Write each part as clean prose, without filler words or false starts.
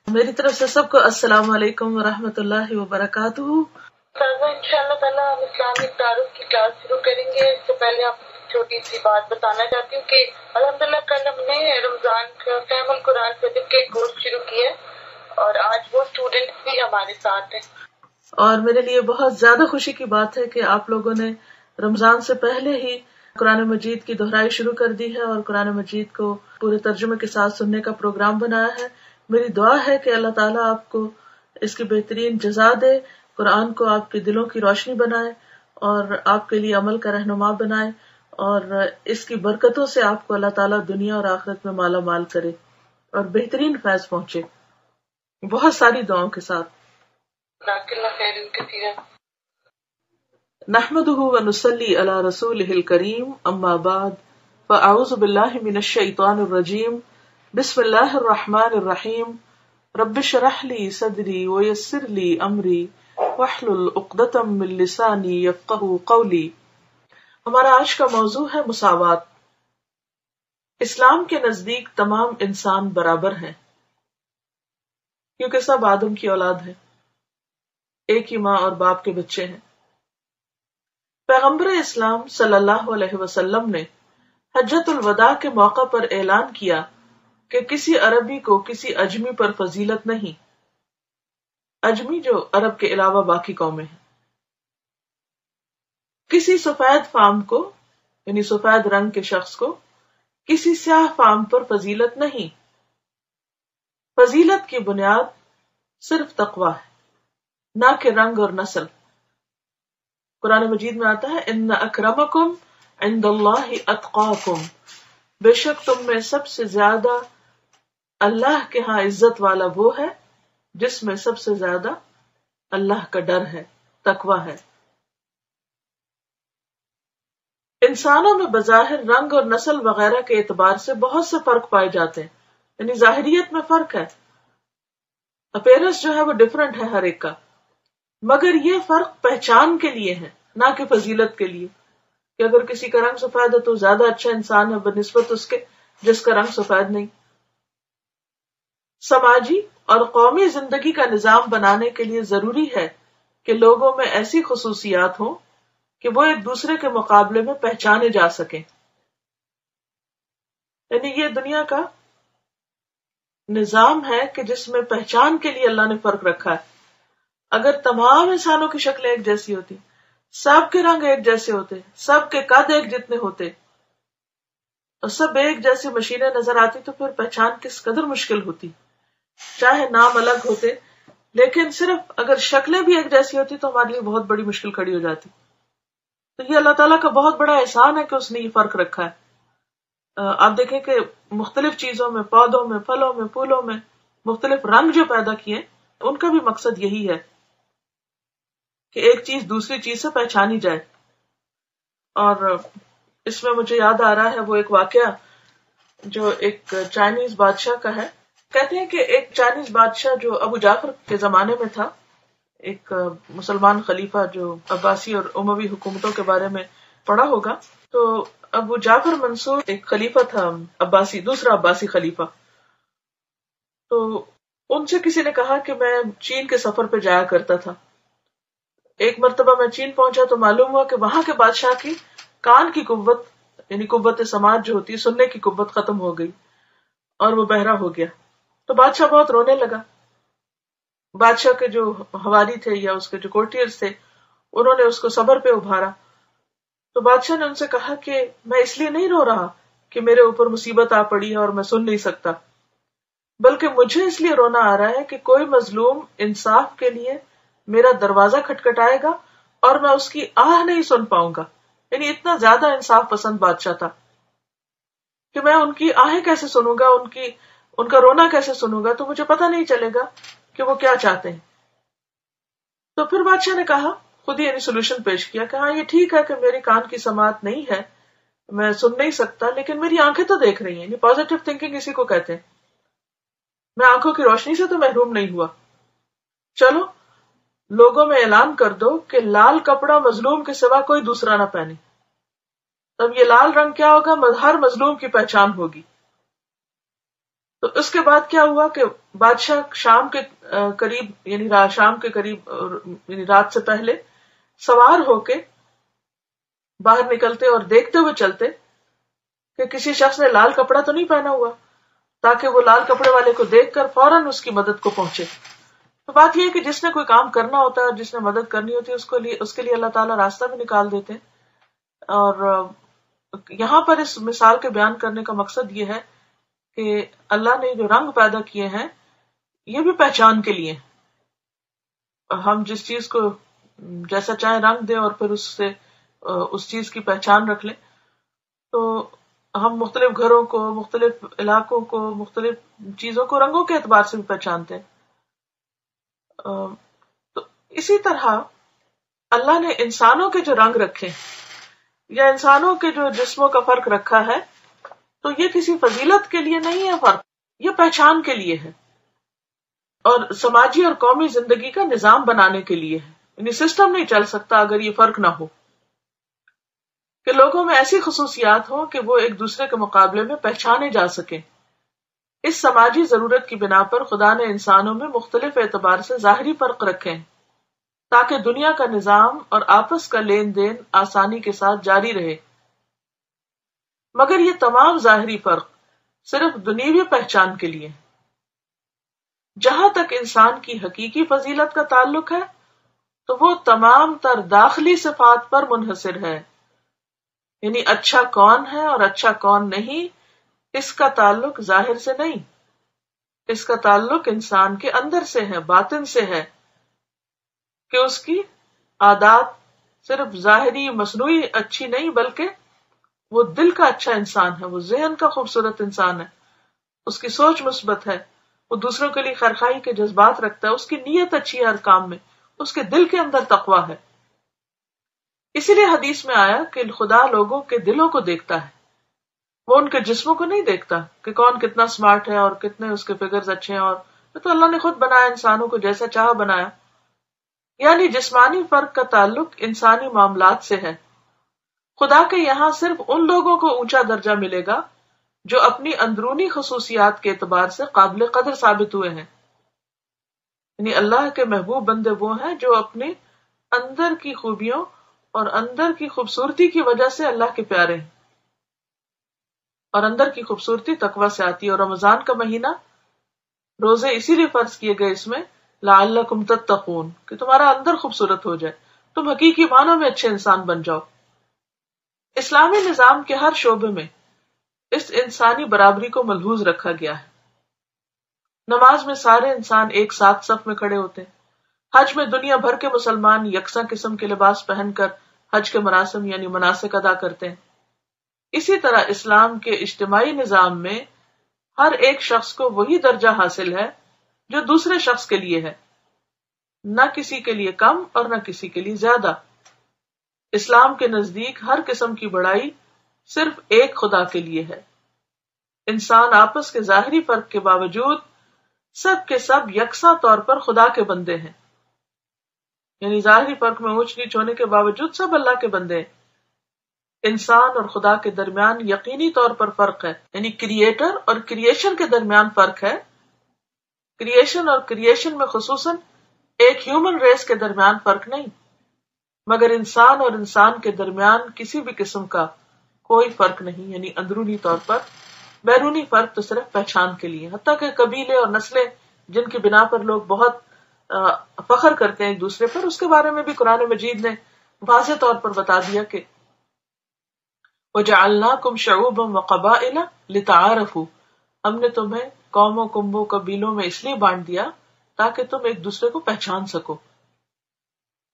میری طرف سے سب کو السلام علیکم ورحمۃ اللہ وبرکاتہ۔ انشاءاللہ تعالیٰ ہم اسلامی تعارف کی کلاس شروع کریں گے۔ اس سے پہلے آپ چھوٹی سی بات بتانا چاہتی ہوں کہ الحمدللہ کل ہم نے رمضان کا فہم القرآن سرٹیفکیٹ کورس شروع کیا اور آج وہ اسٹوڈنٹس بھی ہمارے ساتھ ہیں، اور میرے لیے بہت زیادہ خوشی کی بات ہے کہ آپ لوگوں نے رمضان سے پہلے ہی قرآن مجید کی دہرائی شروع کر دی ہے اور قرآن مجید کو پورے ترجمے کے ساتھ سننے کا پروگرام بنایا ہے۔ میری دعا ہے کہ اللہ تعالیٰ آپ کو اس کی بہترین جزا دے، قرآن کو آپ کے دلوں کی روشنی بنائے اور آپ کے لیے عمل کا رہنما بنائے، اور اس کی برکتوں سے آپ کو اللہ تعالیٰ دنیا اور آخرت میں مالا مال کرے اور بہترین فیض پہنچے، بہت ساری دعاؤں کے ساتھ۔ نحمده ونصلي على رسوله الكريم اما بعد فاعوذ بالله من الشيطان الرجيم بسم الله الرحمن الرحيم رب اشرح لي صدري ويسر لي امري واحلل عقدة من لساني يفقهوا قولي۔ ہمارا آج کا موضوع ہے مساوات۔ اسلام کے نزدیک تمام انسان برابر ہیں کیونکہ سب آدم کی اولاد ہیں، ایک ہی ماں اور باپ کے بچے ہیں۔ پیغمبر اسلام صلی اللہ علیہ وسلم نے حجۃ الوداع کے موقع پر اعلان کیا کہ کسی عربی کو کسی اجمی پر فضیلت نہیں، اجمی جو عرب کے علاوہ باقی قومیں ہیں، کسی سفید فام کو یعنی سفید رنگ کے شخص کو کسی سیاہ فام پر فضیلت نہیں۔ فضیلت کی بنیاد صرف تقویٰ ہے، نہ کہ رنگ اور نسل۔ قرآن مجید میں آتا ہے ان اکرمکم عند اللہ اتقاکم، بے شک تم میں سب سے زیادہ اللہ کے ہاں عزت والا وہ ہے جس میں سب سے زیادہ اللہ کا ڈر ہے، تقویٰ ہے۔ انسانوں میں بظاہر رنگ اور نسل وغیرہ کے اعتبار سے بہت سے فرق پائے جاتے ہیں، یعنی ظاہریت میں فرق ہے، اپیرنس جو ہے وہ ڈفرنٹ ہے ہر ایک کا، مگر یہ فرق پہچان کے لیے ہے نہ کہ فضیلت کے لیے، کہ اگر کسی کا رنگ سفید ہے تو زیادہ اچھا انسان ہے بنسبت اس کے جس کا رنگ سفید نہیں۔ سماجی اور قومی زندگی کا نظام بنانے کے لیے ضروری ہے کہ لوگوں میں ایسی خصوصیات ہوں کہ وہ ایک دوسرے کے مقابلے میں پہچانے جا سکیں، یعنی یہ دنیا کا نظام ہے کہ جس میں پہچان کے لیے اللہ نے فرق رکھا ہے۔ اگر تمام انسانوں کی شکلیں ایک جیسی ہوتی، سب کے رنگ ایک جیسے ہوتے، سب کے قد ایک جتنے ہوتے اور سب ایک جیسی مشینیں نظر آتی تو پھر پہچان کس قدر مشکل ہوتی، چاہے نام الگ ہوتے، لیکن صرف اگر شکلیں بھی ایک جیسی ہوتی تو ہمارے لیے بہت بڑی مشکل کھڑی ہو جاتی۔ تو یہ اللہ تعالیٰ کا بہت بڑا احسان ہے کہ اس نے یہ فرق رکھا ہے۔ آپ دیکھیں کہ مختلف چیزوں میں، پودوں میں، پھلوں میں، پھولوں میں مختلف رنگ جو پیدا کیے ان کا بھی مقصد یہی ہے کہ ایک چیز دوسری چیز سے پہچانی جائے۔ اور اس میں مجھے یاد آ رہا ہے وہ ایک واقعہ جو ایک چائنیز بادشاہ کا ہے۔ کہتے ہیں کہ ایک چائنیز بادشاہ جو ابو جعفر کے زمانے میں تھا، ایک مسلمان خلیفہ جو عباسی اور اموی حکومتوں کے بارے میں پڑھا ہوگا، تو ابو جعفر منصور ایک خلیفہ تھا عباسی، دوسرا عباسی خلیفہ۔ تو ان سے کسی نے کہا کہ میں چین کے سفر پہ جایا کرتا تھا، ایک مرتبہ میں چین پہنچا تو معلوم ہوا کہ وہاں کے بادشاہ کی کان کی قوت یعنی قوت سماعت جو ہوتی ہے، سننے کی قوت ختم ہو گئی اور وہ بہرا ہو گیا۔ تو بادشاہ بہت رونے لگا۔ بادشاہ کے جو حوالی تھے یا اس کے جو کورٹیئرز تھے انہوں نے اس کو صبر پہ ابھارا۔ تو بادشاہ نے ان سے کہا کہ میں اس لیے نہیں رو رہا کہ میرے اوپر مصیبت آ پڑی ہے اور میں سن نہیں سکتا، بلکہ مجھے اس لیے رونا آ رہا ہے کہ کوئی مظلوم انصاف کے لیے میرا دروازہ کھٹکھٹائے گا اور میں اس کی آہ نہیں سن پاؤں گا۔ یعنی اتنا زیادہ انصاف پسند بادشاہ تھا کہ میں ان کی آہیں کیسے سنوں گا، ان کا رونا کیسے سنوں گا، تو مجھے پتہ نہیں چلے گا کہ وہ کیا چاہتے ہیں۔ تو پھر بادشاہ نے کہا، خود ہی یعنی سولوشن پیش کیا کہ ہاں یہ ٹھیک ہے کہ میری کان کی سماعت نہیں ہے، میں سن نہیں سکتا، لیکن میری آنکھیں تو دیکھ رہی ہیں، یعنی پازیٹیو تھنکنگ اسی کو کہتے ہیں۔ میں آنکھوں کی روشنی سے تو محروم نہیں ہوا۔ چلو لوگوں میں اعلان کر دو کہ لال کپڑا مظلوم کے سوا کوئی دوسرا نہ پہنے، تب یہ لال رنگ کیا ہوگا، ہر مظلوم کی پہچان ہوگی۔ تو اس کے بعد کیا ہوا کہ بادشاہ شام کے قریب یعنی شام کے قریب یعنی رات سے پہلے سوار ہو کے باہر نکلتے اور دیکھتے ہوئے چلتے کہ کسی شخص نے لال کپڑا تو نہیں پہنا ہوا، تاکہ وہ لال کپڑے والے کو دیکھ کر فوراً اس کی مدد کو پہنچے. تو بات یہ ہے کہ جس نے کوئی کام کرنا ہوتا ہے اور جس نے مدد کرنی ہوتی ہے اس کے لیے اللہ تعالیٰ راستہ بھی نکال دیتے ہیں. اور یہاں پر اس مثال کے بیان کرنے کا مقصد یہ ہے کہ اللہ نے جو رنگ پیدا کیے ہیں یہ بھی پہچان کے لیے. ہم جس چیز کو جیسا چاہے رنگ دیں اور پھر اس سے اس چیز کی پہچان رکھ لیں، تو ہم مختلف گھروں کو، مختلف علاقوں کو، مختلف چیزوں کو رنگوں کے اعتبار سے بھی پہچانتے ہیں. تو اسی طرح اللہ نے انسانوں کے جو رنگ رکھے یا انسانوں کے جو جسموں کا فرق رکھا ہے، تو یہ کسی فضیلت کے لیے نہیں ہے فرق، یہ پہچان کے لیے ہے اور سماجی اور قومی زندگی کا نظام بنانے کے لیے ہے. یعنی سسٹم نہیں چل سکتا اگر یہ فرق نہ ہو، کہ لوگوں میں ایسی خصوصیات ہوں کہ وہ ایک دوسرے کے مقابلے میں پہچانے جا سکیں. اس سماجی ضرورت کی بنا پر خدا نے انسانوں میں مختلف اعتبار سے ظاہری فرق رکھے ہیں تاکہ دنیا کا نظام اور آپس کا لین دین آسانی کے ساتھ جاری رہے. مگر یہ تمام ظاہری فرق صرف دنیوی پہچان کے لیے. جہاں تک انسان کی حقیقی فضیلت کا تعلق ہے تو وہ تمام تر داخلی صفات پر منحصر ہے. یعنی اچھا کون ہے اور اچھا کون نہیں، اس کا تعلق ظاہر سے نہیں، اس کا تعلق انسان کے اندر سے ہے، باطن سے ہے، کہ اس کی عادات صرف ظاہری مصنوعی اچھی نہیں بلکہ وہ دل کا اچھا انسان ہے، وہ ذہن کا خوبصورت انسان ہے، اس کی سوچ مثبت ہے، وہ دوسروں کے لیے خیرخواہی کے جذبات رکھتا ہے، اس کی نیت اچھی ہے ہر کام میں، اس کے دل کے اندر تقویٰ ہے. اسی لیے حدیث میں آیا کہ خدا لوگوں کے دلوں کو دیکھتا ہے، وہ ان کے جسموں کو نہیں دیکھتا کہ کون کتنا سمارٹ ہے اور کتنے اس کے فگرز اچھے ہیں. اور تو اللہ نے خود بنایا انسانوں کو جیسا چاہا بنایا. یعنی جسمانی فرق کا تعلق انسانی معاملات سے ہے. خدا کے یہاں صرف ان لوگوں کو اونچا درجہ ملے گا جو اپنی اندرونی خصوصیات کے اعتبار سے قابل قدر ثابت ہوئے ہیں. یعنی اللہ کے محبوب بندے وہ ہیں جو اپنے اندر کی خوبیوں اور اندر کی خوبصورتی کی وجہ سے اللہ کے پیارے ہیں. اور اندر کی خوبصورتی تقویٰ سے آتی ہے. اور رمضان کا مہینہ روزے اسی لیے فرض کیے گئے اس میں لعلکم تتقون، کہ تمہارا اندر خوبصورت ہو جائے، تم حقیقی معنوں میں اچھے انسان بن جاؤ. اسلامی نظام کے ہر شعبے میں اس انسانی برابری کو ملحوظ رکھا گیا ہے. نماز میں سارے انسان ایک ساتھ صف میں کھڑے ہوتے ہیں. حج میں دنیا بھر کے مسلمان یکساں قسم کے لباس پہن کر حج کے مراسم یعنی مناسک ادا کرتے ہیں. اسی طرح اسلام کے اجتماعی نظام میں ہر ایک شخص کو وہی درجہ حاصل ہے جو دوسرے شخص کے لیے ہے، نہ کسی کے لیے کم اور نہ کسی کے لیے زیادہ. اسلام کے نزدیک ہر قسم کی بڑائی صرف ایک خدا کے لیے ہے. انسان آپس کے ظاہری فرق کے باوجود سب کے سب یکساں طور پر خدا کے بندے ہیں. یعنی ظاہری فرق میں اونچ نیچ ہونے کے باوجود سب اللہ کے بندے ہیں. انسان اور خدا کے درمیان یقینی طور پر فرق ہے، یعنی کریٹر اور کریشن کے درمیان فرق ہے. کریشن اور کریشن میں خصوصاً ایک ہیومن ریس کے درمیان فرق نہیں، مگر انسان اور انسان کے درمیان کسی بھی قسم کا کوئی فرق نہیں. یعنی اندرونی طور پر بیرونی فرق تو صرف پہچان کے لیے. حتیٰ کہ قبیلے اور نسلیں جن کی بنا پر لوگ بہت فخر کرتے ہیں ایک دوسرے پر، اس کے بارے میں بھی قرآن مجید نے واضح طور پر بتا دیا کہ وَجَعَلْنَاكُمْ شَعُوبًا وَقَبَائِلَ لِتَعَارَفُوا، ہم نے تمہیں قوموں، کنبوں، قبیلوں میں اس لیے بانٹ دیا تاکہ تم ایک دوسرے کو پہچان سکو.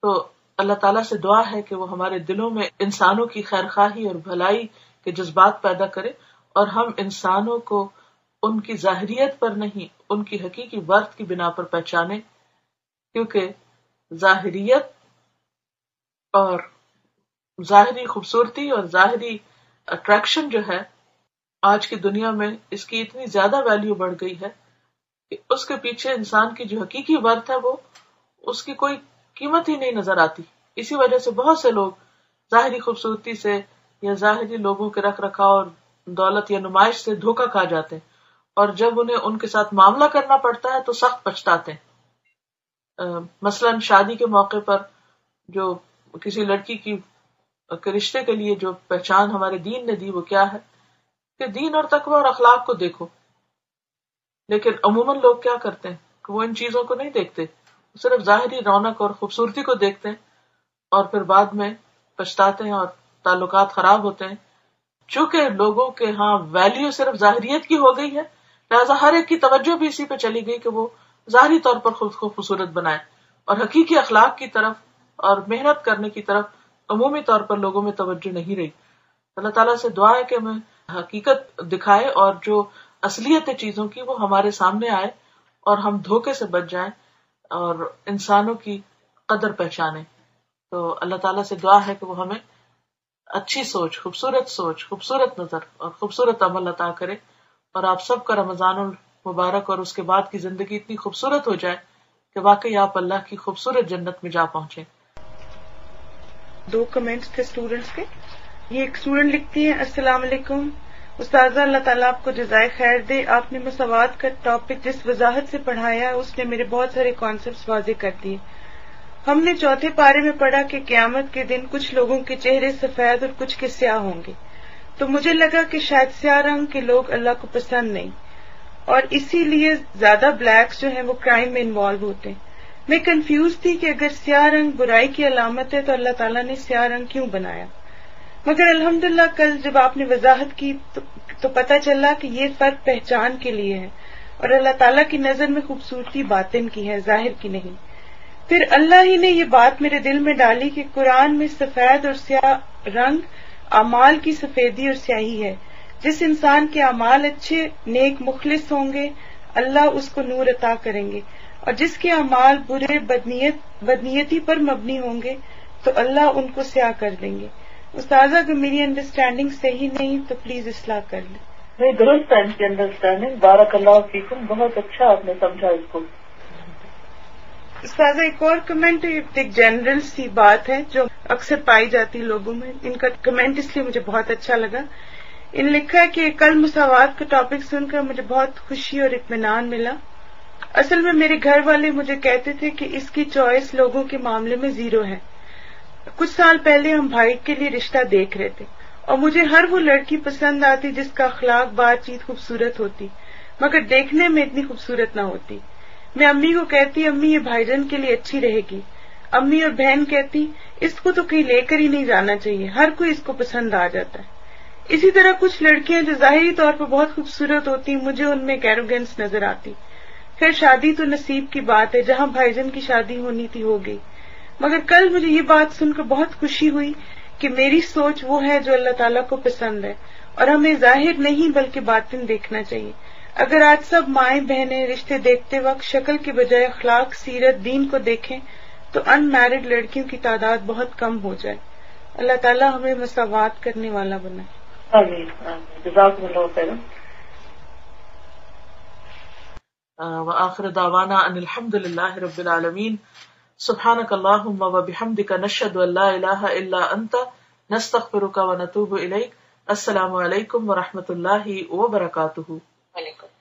تو اللہ تعالیٰ سے دعا ہے کہ وہ ہمارے دلوں میں انسانوں کی خیرخواہی اور بھلائی کے جذبات پیدا کرے اور ہم انسانوں کو ان کی ظاہریت پر نہیں، ان کی حقیقی ورث کی بنا پر پہچانے. کیونکہ ظاہریت اور ظاہری خوبصورتی اور ظاہری اٹریکشن جو ہے آج کی دنیا میں اس کی اتنی زیادہ ویلیو بڑھ گئی ہے کہ اس کے پیچھے انسان کی جو حقیقی ورث ہے وہ اس کی کوئی قیمت ہی نہیں نظر آتی. اسی وجہ سے بہت سے لوگ ظاہری خوبصورتی سے یا ظاہری لوگوں کے رکھ رکھاؤ اور دولت یا نمائش سے دھوکہ کھا جاتے ہیں اور جب انہیں ان کے ساتھ معاملہ کرنا پڑتا ہے تو سخت پچھتاتے ہیں. مثلاً شادی کے موقع پر جو کسی لڑکی کی کے رشتے کے لیے جو پہچان ہمارے دین نے دی وہ کیا ہے کہ دین اور تقوی اور اخلاق کو دیکھو. لیکن عموماً لوگ کیا کرتے ہیں کہ وہ ان چیزوں کو نہیں دیکھتے، صرف ظاہری رونق اور خوبصورتی کو دیکھتے ہیں اور پھر بعد میں پچھتاتے ہیں اور تعلقات خراب ہوتے ہیں. چونکہ لوگوں کے ہاں ویلیو صرف ظاہریت کی ہو گئی ہے، لہٰذا ہر ایک کی توجہ بھی اسی پہ چلی گئی کہ وہ ظاہری طور پر خود کو خوبصورت بنائے، اور حقیقی اخلاق کی طرف اور محنت کرنے کی طرف عمومی طور پر لوگوں میں توجہ نہیں رہی. اللہ تعالیٰ سے دعا ہے کہ ہمیں حقیقت دکھائے اور جو اصلیت چیزوں کی وہ ہمارے سامنے آئے اور ہم دھوکے سے بچ جائیں اور انسانوں کی قدر پہچانیں. تو اللہ تعالیٰ سے دعا ہے کہ وہ ہمیں اچھی سوچ، خوبصورت نظر اور خوبصورت عمل عطا کرے، اور آپ سب کا رمضان المبارک اور اس کے بعد کی زندگی اتنی خوبصورت ہو جائے کہ واقعی آپ اللہ کی خوبصورت جنت میں جا پہنچیں. 2 کمنٹس تھے اسٹوڈینٹس کے. یہ ایک اسٹوڈینٹ لکھتی ہیں، السلام علیکم استاذہ، اللہ تعالیٰ آپ کو جزائے خیر دے. آپ نے مساوات کا ٹاپک جس وضاحت سے پڑھایا اس نے میرے بہت سارے کانسیپٹس واضح کر دیے. ہم نے 4تھے پارے میں پڑھا کہ قیامت کے دن کچھ لوگوں کے چہرے سفید اور کچھ کے سیاہ ہوں گے، تو مجھے لگا کہ شاید سیاہ رنگ کے لوگ اللہ کو پسند نہیں، اور اسی لیے زیادہ بلیکس جو ہیں وہ کرائم میں انوالو ہوتے ہیں. میں کنفیوز تھی کہ اگر سیاہ رنگ برائی کی علامت ہے تو اللہ تعالیٰ نے سیاہ رنگ کیوں بنایا، مگر الحمدللہ کل جب آپ نے وضاحت کی تو پتہ چلا کہ یہ فرق پہچان کے لیے ہے، اور اللہ تعالیٰ کی نظر میں خوبصورتی باطن کی ہے، ظاہر کی نہیں. پھر اللہ ہی نے یہ بات میرے دل میں ڈالی کہ قرآن میں سفید اور سیاہ رنگ اعمال کی سفیدی اور سیاہی ہے. جس انسان کے اعمال اچھے، نیک، مخلص ہوں گے اللہ اس کو نور عطا کریں گے، اور جس کے اعمال برے، بدنیتی پر مبنی ہوں گے تو اللہ ان کو سیاہ کر دیں گے. استاذہ اگر میری انڈرسٹینڈنگ صحیح نہیں تو پلیز اصلاح کر لیں. نہیں، درست ہے ان کی انڈرسٹینڈنگ. بارک اللہ فیکم، بہت اچھا آپ نے سمجھا اس کو. استاذہ ایک اور کمنٹ، ایک جنرل سی بات ہے جو اکثر پائی جاتی لوگوں میں. ان کا کمنٹ اس لیے مجھے بہت اچھا لگا. ان لکھا ہے کہ کل مساوات کا ٹاپک سن کر مجھے بہت خوشی اور اطمینان ملا. اصل میں میرے گھر والے مجھے کہتے تھے کہ اس کی چوائس لوگوں کے معاملے میں 0 ہے. کچھ سال پہلے ہم بھائی کے لیے رشتہ دیکھ رہے تھے اور مجھے ہر وہ لڑکی پسند آتی جس کا اخلاق، بات چیت خوبصورت ہوتی مگر دیکھنے میں اتنی خوبصورت نہ ہوتی. میں امی کو کہتی امی یہ بھائی جان کے لیے اچھی رہے گی. امی اور بہن کہتی اس کو تو کہیں لے کر ہی نہیں جانا چاہیے، ہر کوئی اس کو پسند آ جاتا ہے. اسی طرح کچھ لڑکیاں جو ظاہری طور پر بہت خوبصورت ہوتی مجھے ان میں ایروگینس نظر آتی. خیر شادی تو نصیب کی بات ہے، جہاں بھائی جان کی شادی ہونی تھی ہو گئی. مگر کل مجھے یہ بات سن کر بہت خوشی ہوئی کہ میری سوچ وہ ہے جو اللہ تعالیٰ کو پسند ہے، اور ہمیں ظاہر نہیں بلکہ باطن دیکھنا چاہیے. اگر آج سب مائیں بہنیں رشتے دیکھتے وقت شکل کے بجائے اخلاق، سیرت، دین کو دیکھیں تو ان میرڈ لڑکیوں کی تعداد بہت کم ہو جائے. اللہ تعالیٰ ہمیں مساوات کرنے والا بنائے. آمین آمین. جزاکم اللہ خیرا. وآخر دعوانا ان الحمد للہ رب العالمین. سبحانک اللہم وبحمدک نشہد ان لا الہ الا انت نستغفرک ونتوب الیک. السلام علیکم ورحمۃ اللہ وبرکاتہ. وعلیکم